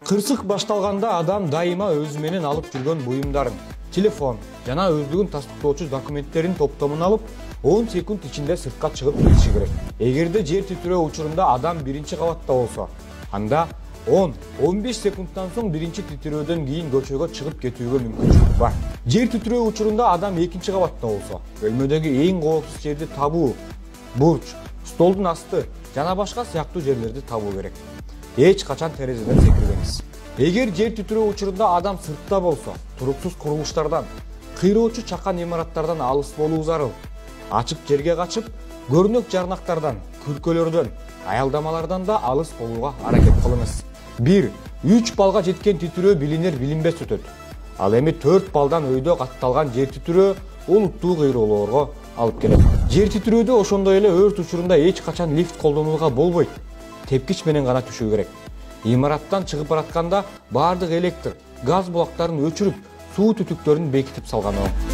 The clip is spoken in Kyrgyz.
Кырсык башталганда адам дайыма өзү менен алып жүргөн буюмдарын, телефон жана өздүгүн тастыктоочу документтерин топтомун алып 10 секунд ичинде сыртка чыгып кетиши керек. Эгерде жер титирөө учурунда адам биринчи кабатта болсо, анда 10-15 секундтан соң биринчи титирөөдөн кийин көчөгө чыгып кетүүгө мүмкүнчүлүк бар. Жер титирөө учурунда адам экинчи кабатта болсо, бөлмөдөгү эң коопсуз жерди табуу, бурч, столдун асты жана башка сыяктуу жерлерди табуу керек. Эч качан терезеден секирбеңиз. Эгер жер титирөө учурунда адам сыртта болсо, туруксуз курулуштардан, кыйроочу чакан имараттардан алыс болуу зарыл. Ачык жерге качып, көрүнөк жарнактардан, күркөлөрдөн, аялдамалардан да алыс болууга аракет кылыңыз. 1-3 балга жеткен титирөө билинер билинбес өтөт. Ал эми 4 балдан өйдө катталган жер титирөө олуттуу кыйроолорго алып келет. Жер титирөөдө ошондой эле өрт учурунда эч качан лифт колдонууга болбойт. Тепкич менен гана түшүү керек. Имараттан чыгып баратканда баардык электр, газ булактарын өчүрүп, суу түтүктөрүн бекитип салган оң.